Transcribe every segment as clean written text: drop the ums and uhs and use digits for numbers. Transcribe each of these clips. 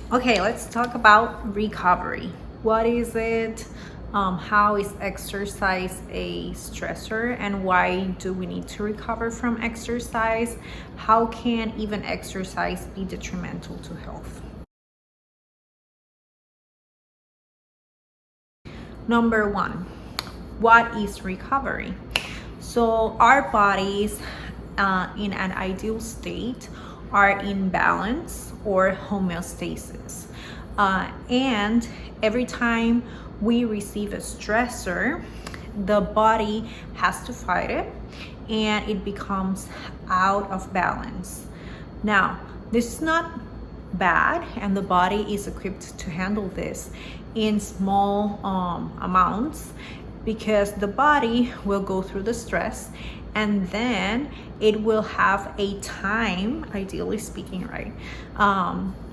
Okay, let's talk about recovery. What is it? How is exercise a stressor, and why do we need to recover from exercise? How can even exercise be detrimental to health? Number one, what is recovery? So, our bodies in an ideal state are in balance or homeostasis. And every time we receive a stressor, the body has to fight it and it becomes out of balance. Now, this is not bad, and the body is equipped to handle this in small amounts, because the body will go through the stress and then it will have a time, ideally speaking, right?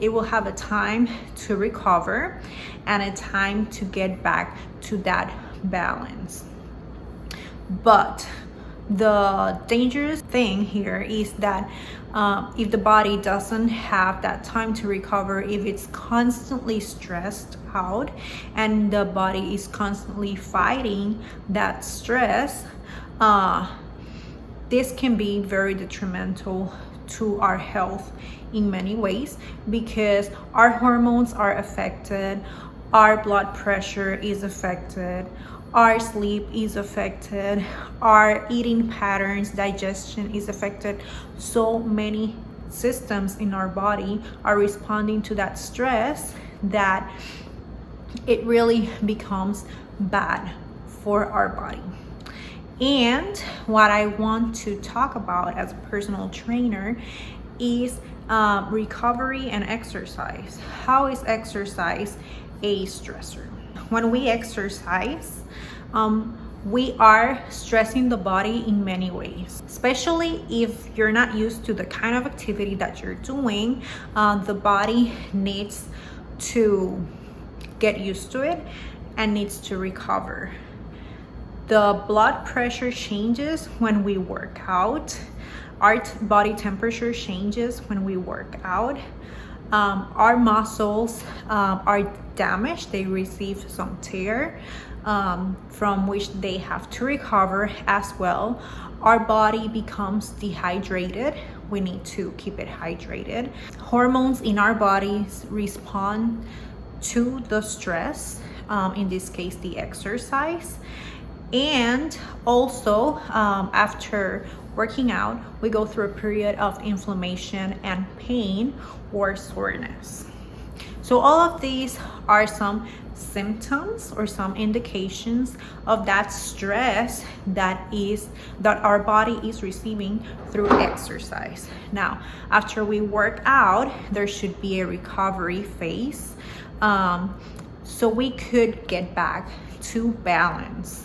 It will have a time to recover and a time to get back to that balance. But the dangerous thing here is that if the body doesn't have that time to recover, if it's constantly stressed out and the body is constantly fighting that stress, this can be very detrimental to our health in many ways, because our hormones are affected, our blood pressure is affected, our sleep is affected, our eating patterns, digestion is affected. So many systems in our body are responding to that stress that it really becomes bad for our body. And what I want to talk about as a personal trainer is recovery and exercise. How is exercise a stressor? When we exercise, we are stressing the body in many ways, especially if you're not used to the kind of activity that you're doing. The body needs to get used to it and needs to recover. The blood pressure changes when we work out. Our body temperature changes when we work out. Our muscles are damaged. They receive some tear from which they have to recover as well. Our body becomes dehydrated. We need to keep it hydrated. Hormones in our bodies respond to the stress, in this case, the exercise. And also, after working out, we go through a period of inflammation and pain or soreness. So all of these are some symptoms or some indications of that stress that our body is receiving through exercise. Now, after we work out, there should be a recovery phase, so we could get back to balance.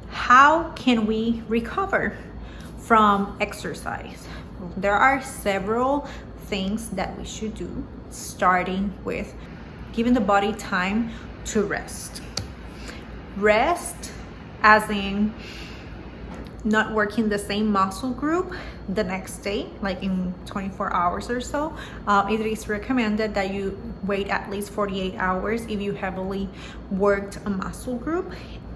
How can we recover from exercise? There are several things that we should do, starting with giving the body time to rest. Rest as in not working the same muscle group the next day, like in 24 hours or so. It is recommended that you wait at least 48 hours if you heavily worked a muscle group.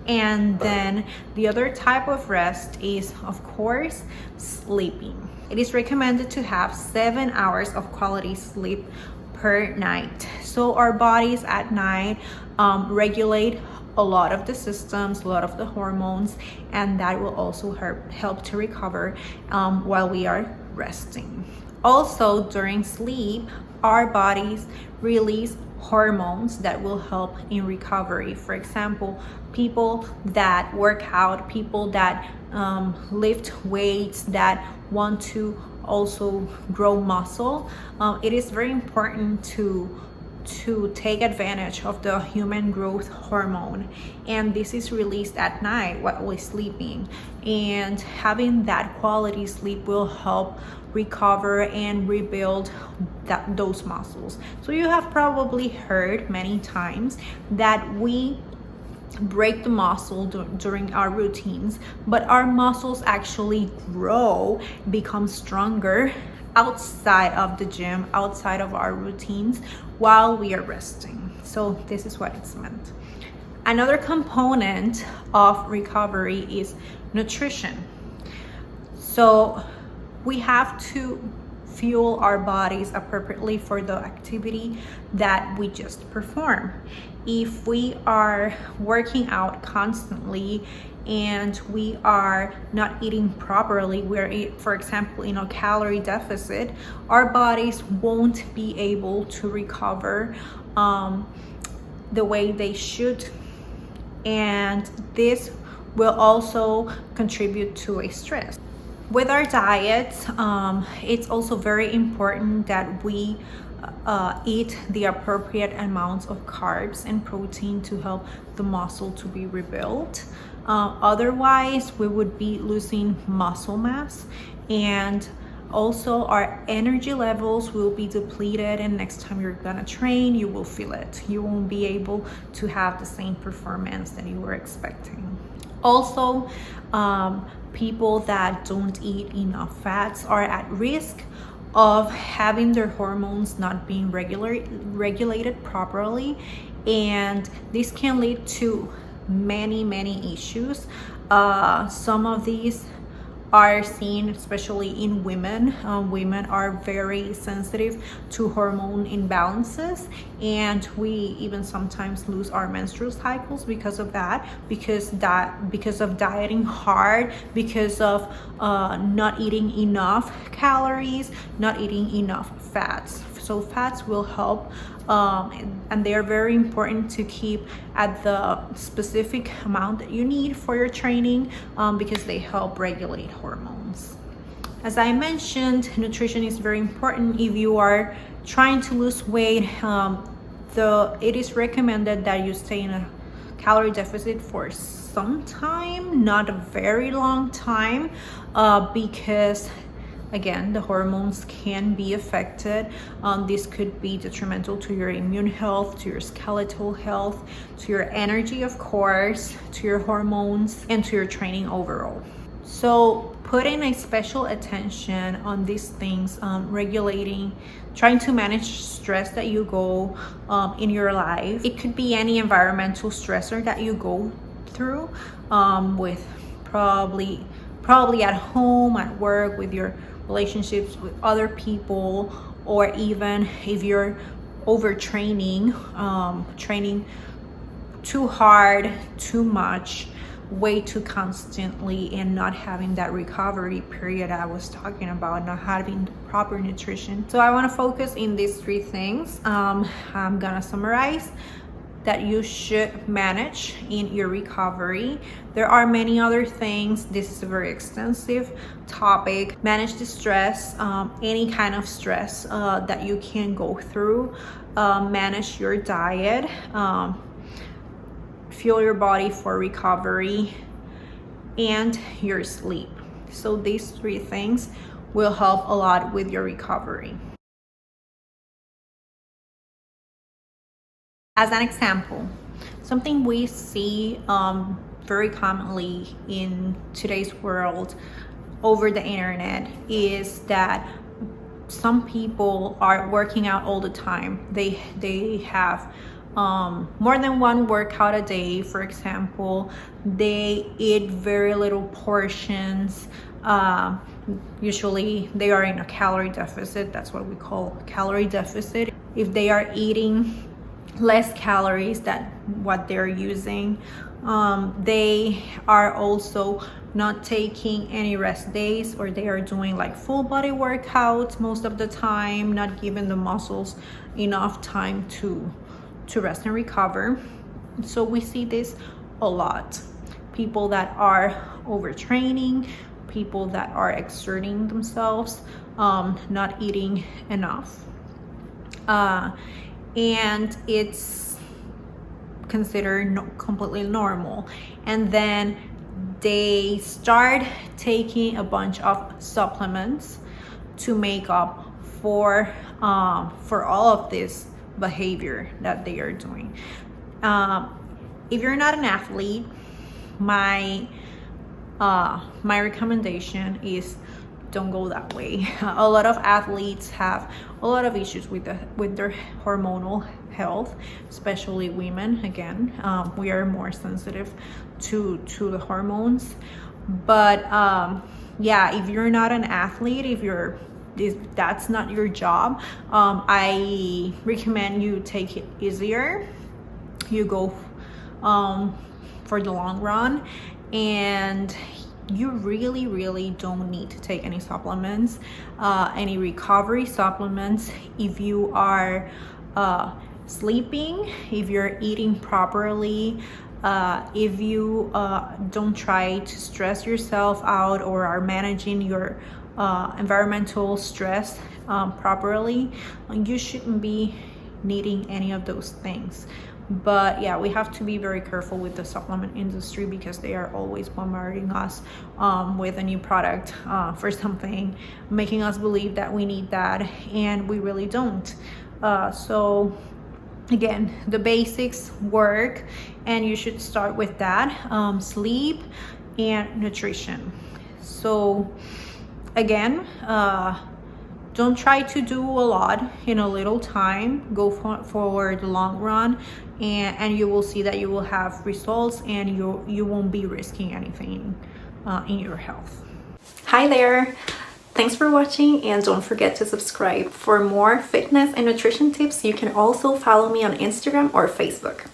And then the other type of rest is, of course, sleeping. It is recommended to have 7 hours of quality sleep per night. So our bodies at night regulate a lot of the systems, a lot of the hormones, and that will also help to recover while we are resting. Also, during sleep, our bodies release hormones that will help in recovery. For example, people that work out, people that lift weights, that want to also grow muscle, it is very important to take advantage of the human growth hormone, and this is released at night while we're sleeping, and having that quality sleep will help recover and rebuild those muscles. So you have probably heard many times that we break the muscle during our routines, but our muscles actually grow, become stronger outside of the gym, outside of our routines while we are resting. So this is what it's meant. Another component of recovery is nutrition. So we have to fuel our bodies appropriately for the activity that we just perform. If we are working out constantly and we are not eating properly, we're, for example, in a calorie deficit, our bodies won't be able to recover the way they should. And this will also contribute to a stress. With our diets, it's also very important that we eat the appropriate amounts of carbs and protein to help the muscle to be rebuilt. Otherwise, we would be losing muscle mass, and also our energy levels will be depleted, and next time you're gonna train, you will feel it. You won't be able to have the same performance that you were expecting. Also, people that don't eat enough fats are at risk of having their hormones not being regulated properly, and this can lead to many issues. Some of these are seen especially in women. Women are very sensitive to hormone imbalances, and we even sometimes lose our menstrual cycles because of that, because of dieting hard, because of not eating enough calories, not eating enough fats. So fats will help, and they are very important to keep at the specific amount that you need for your training, because they help regulate hormones. As I mentioned, nutrition is very important. If you are trying to lose weight, it is recommended that you stay in a calorie deficit for some time, not a very long time, because again, the hormones can be affected. This could be detrimental to your immune health, to your skeletal health, to your energy, of course, to your hormones, and to your training overall. So putting a special attention on these things, regulating, trying to manage stress that you go in your life. It could be any environmental stressor that you go through, with probably at home, at work, with your relationships with other people, or even if you're overtraining, training too hard, too much, way too constantly, and not having that recovery period I was talking about, not having the proper nutrition. So I want to focus in these three things. I'm gonna summarize that you should manage in your recovery. There are many other things. This is a very extensive topic. Manage the stress, any kind of stress that you can go through. Manage your diet, fuel your body for recovery, and your sleep. So these three things will help a lot with your recovery. As an example, something we see very commonly in today's world over the internet is that some people are working out all the time. They have more than one workout a day, for example. They eat very little portions. Usually they are in a calorie deficit. That's what we call calorie deficit. If they are eating less calories than what they're using, they are also not taking any rest days, or they are doing like full body workouts most of the time, not giving the muscles enough time to rest and recover. So we see this a lot. People that are overtraining, people that are exerting themselves, not eating enough, and it's considered completely normal. And then they start taking a bunch of supplements to make up for all of this behavior that they are doing. If you're not an athlete, my recommendation is don't go that way. A lot of athletes have a lot of issues with their hormonal health, especially women. Again, we are more sensitive to the hormones. But yeah, if you're not an athlete, if that's not your job, I recommend you take it easier. You go for the long run, and you really don't need to take any supplements, any recovery supplements. If you are sleeping, if you're eating properly, if you don't try to stress yourself out or are managing your environmental stress properly, you shouldn't be needing any of those things. But yeah, we have to be very careful with the supplement industry because they are always bombarding us with a new product for something, making us believe that we need that, and we really don't. So again, the basics work, and you should start with that. Sleep and nutrition. So again, don't try to do a lot in a little time. Go for the long run, and you will see that you will have results, and you won't be risking anything in your health. Hi there. Thanks for watching, and don't forget to subscribe. For more fitness and nutrition tips, you can also follow me on Instagram or Facebook.